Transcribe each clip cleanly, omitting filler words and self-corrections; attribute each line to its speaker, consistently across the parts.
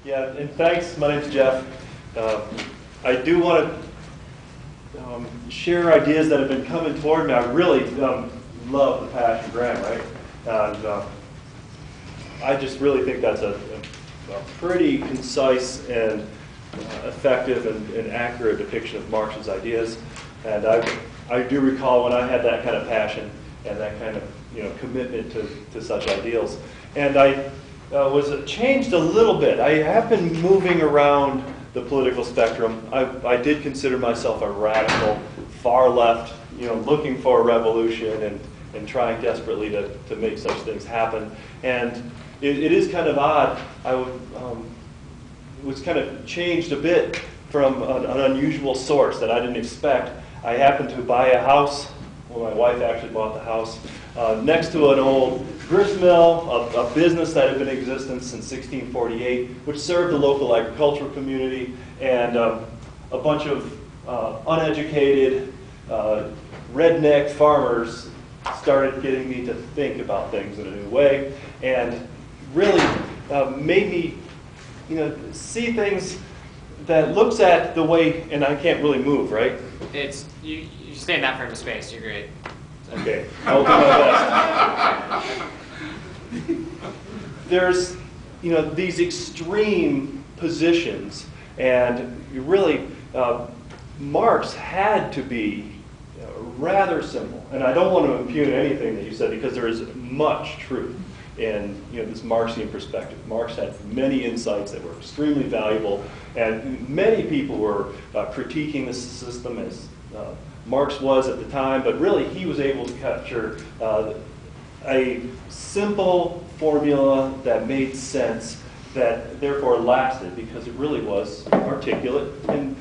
Speaker 1: Yeah, and thanks. My name's Jeff. I do want to share ideas that have been coming toward me. I really love the Passion Grant, right? And I just really think that's a pretty concise and effective and accurate depiction of Marx's ideas. And I do recall when I had that kind of passion and that kind of commitment to such ideals. And I was changed a little bit. I have been moving around the political spectrum. I did consider myself a radical, far left, looking for a revolution and trying desperately to make such things happen. And it is kind of odd. It was kind of changed a bit from an unusual source that I didn't expect. I happened to buy a house. Well, my wife actually bought the house next to an old grist mill, a business that had been in existence since 1648, which served the local agricultural community, and a bunch of uneducated, redneck farmers started getting me to think about things in a new way, and really made me see things that looks at the way, and I can't really move, right?
Speaker 2: You stay in that frame of space, you're great.
Speaker 1: Okay, I'll do my best. There's, these extreme positions, and you really, Marx had to be rather simple. And I don't want to impugn anything that you said because there is much truth in this Marxian perspective. Marx had many insights that were extremely valuable, and many people were critiquing the system as Marx was at the time, but really he was able to capture a simple formula that made sense, that therefore lasted because it really was articulate and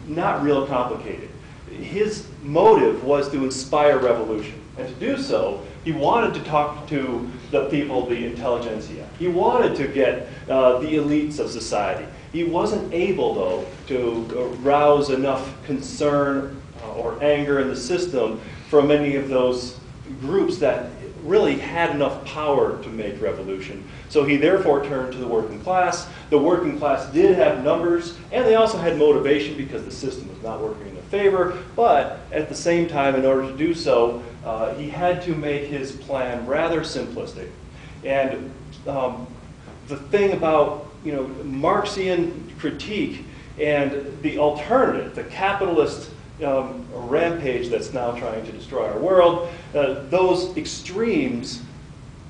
Speaker 1: not real complicated. His motive was to inspire revolution, and to do so, he wanted to talk to the people, the intelligentsia. He wanted to get the elites of society. He wasn't able, though, to rouse enough concern or anger in the system from many of those groups that really had enough power to make revolution. So he therefore turned to the working class. The working class did have numbers, and they also had motivation because the system was not working in their favor. But at the same time, in order to do so, he had to make his plan rather simplistic. And the thing about Marxian critique and the alternative, the capitalist rampage that's now trying to destroy our world, those extremes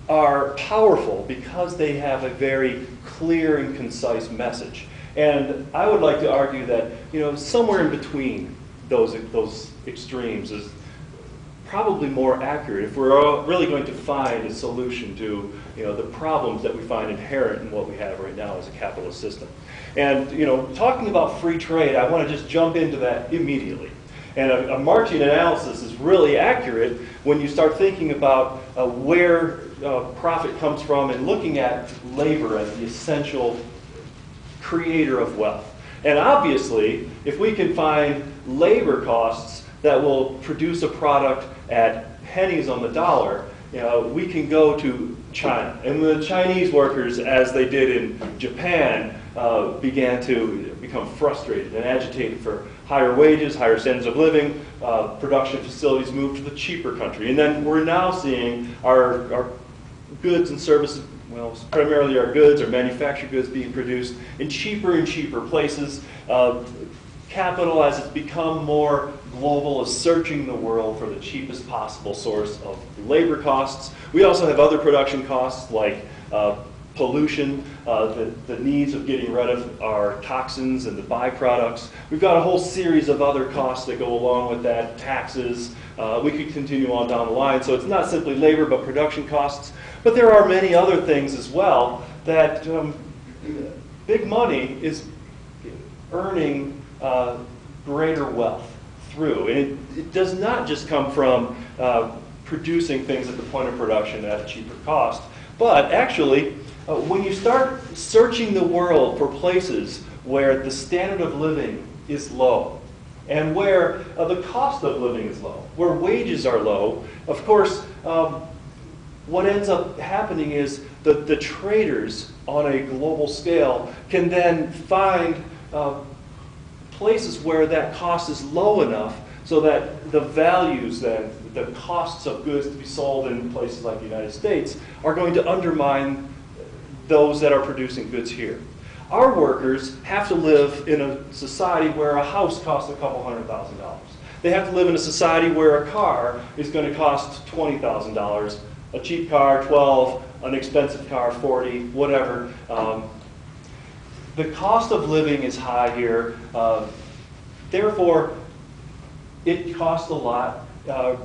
Speaker 1: are powerful because they have a very clear and concise message. And I would like to argue that somewhere in between those extremes is probably more accurate if we're really going to find a solution to the problems that we find inherent in what we have right now as a capitalist system. And talking about free trade, I want to just jump into that immediately. And a Marxian analysis is really accurate when you start thinking about where profit comes from and looking at labor as the essential creator of wealth. And obviously, if we can find labor costs that will produce a product at pennies on the dollar, we can go to China. And the Chinese workers, as they did in Japan, began to become frustrated and agitated for higher wages, higher standards of living. Production facilities moved to the cheaper country. And then we're now seeing our goods and services, well, primarily our goods, our manufactured goods being produced in cheaper and cheaper places. Capital, as it's become more global, is searching the world for the cheapest possible source of labor costs. We also have other production costs like pollution, the needs of getting rid of our toxins and the byproducts. We've got a whole series of other costs that go along with that, taxes. We could continue on down the line. So it's not simply labor, but production costs. But there are many other things as well that big money is earning greater wealth through. And it does not just come from producing things at the point of production at a cheaper cost, but actually when you start searching the world for places where the standard of living is low and where the cost of living is low, where wages are low, of course, what ends up happening is the traders on a global scale can then find places where that cost is low enough so that the values then, the costs of goods to be sold in places like the United States are going to undermine those that are producing goods here. Our workers have to live in a society where a house costs a couple $100,000. They have to live in a society where a car is going to cost $20,000. A cheap car, 12, an expensive car, 40, whatever. The cost of living is high here. Therefore, it costs a lot.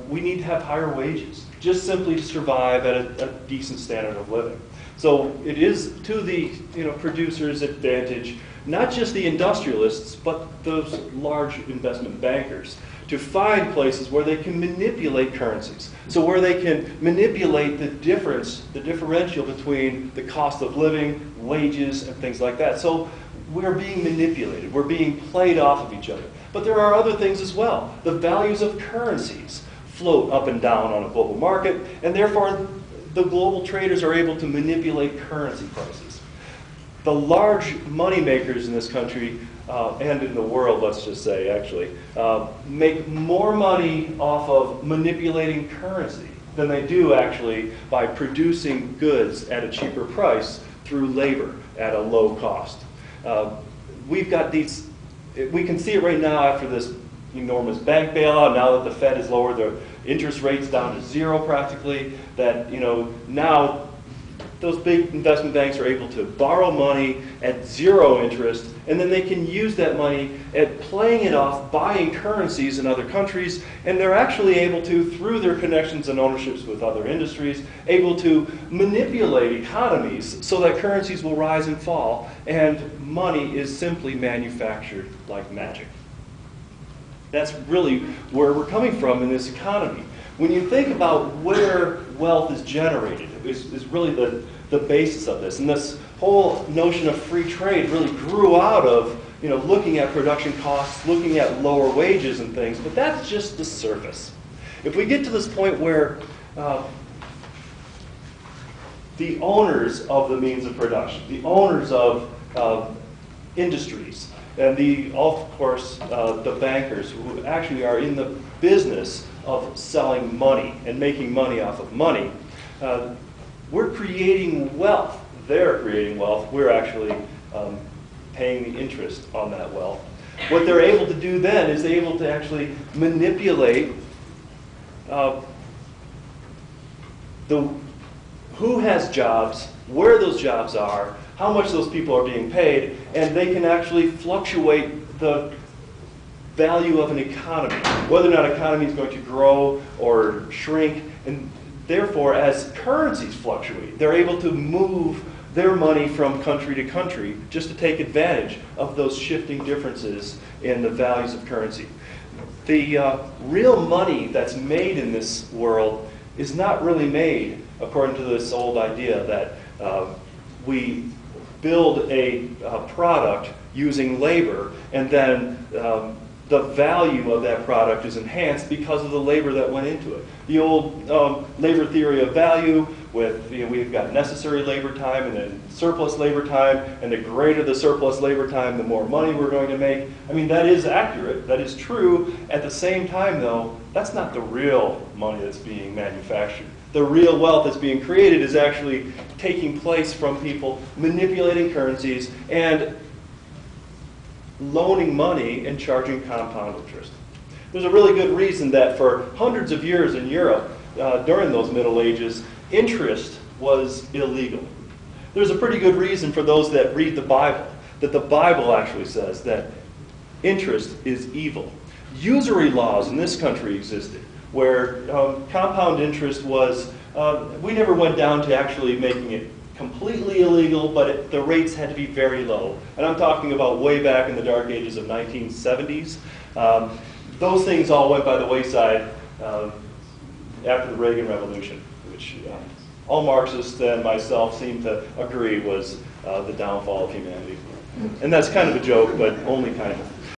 Speaker 1: We need to have higher wages, just simply to survive at a decent standard of living. So it is to the producers' advantage, not just the industrialists, but those large investment bankers, to find places where they can manipulate currencies. So where they can manipulate the differential between the cost of living, wages, and things like that. So we're being manipulated. We're being played off of each other. But there are other things as well. The values of currencies float up and down on a global market, and therefore the global traders are able to manipulate currency prices. The large money makers in this country and in the world, let's just say, actually, make more money off of manipulating currency than they do actually by producing goods at a cheaper price through labor at a low cost. We've got these, we can see it right now after this enormous bank bailout, now that the Fed has lowered their interest rates down to zero practically, that now those big investment banks are able to borrow money at zero interest, and then they can use that money at playing it off, buying currencies in other countries, and they're actually able to, through their connections and ownerships with other industries, able to manipulate economies so that currencies will rise and fall, and money is simply manufactured like magic. That's really where we're coming from in this economy. When you think about where wealth is generated, is really the basis of this. And this whole notion of free trade really grew out of looking at production costs, looking at lower wages and things, but that's just the surface. If we get to this point where the owners of the means of production, the owners of industries, and of course, the bankers who actually are in the business of selling money and making money off of money, we're creating wealth. They're creating wealth. We're actually paying the interest on that wealth. What they're able to do then is they're able to actually manipulate who has jobs, where those jobs are, how much those people are being paid, and they can actually fluctuate the value of an economy, whether or not an economy is going to grow or shrink, and therefore as currencies fluctuate, they're able to move their money from country to country just to take advantage of those shifting differences in the values of currency. The real money that's made in this world is not really made according to this old idea that we build a product using labor, and then the value of that product is enhanced because of the labor that went into it. The old labor theory of value with, we've got necessary labor time and then surplus labor time, and the greater the surplus labor time, the more money we're going to make. I mean, that is accurate, that is true. At the same time, though, that's not the real money that's being manufactured. The real wealth that's being created is actually taking place from people manipulating currencies and loaning money and charging compound interest. There's a really good reason that for hundreds of years in Europe, during those Middle Ages, interest was illegal. There's a pretty good reason for those that read the Bible, that the Bible actually says that interest is evil. Usury laws in this country existed, where compound interest was, we never went down to actually making it completely illegal, but the rates had to be very low. And I'm talking about way back in the dark ages of 1970s. Those things all went by the wayside after the Reagan Revolution, which all Marxists and myself seem to agree was the downfall of humanity. And that's kind of a joke, but only kind of.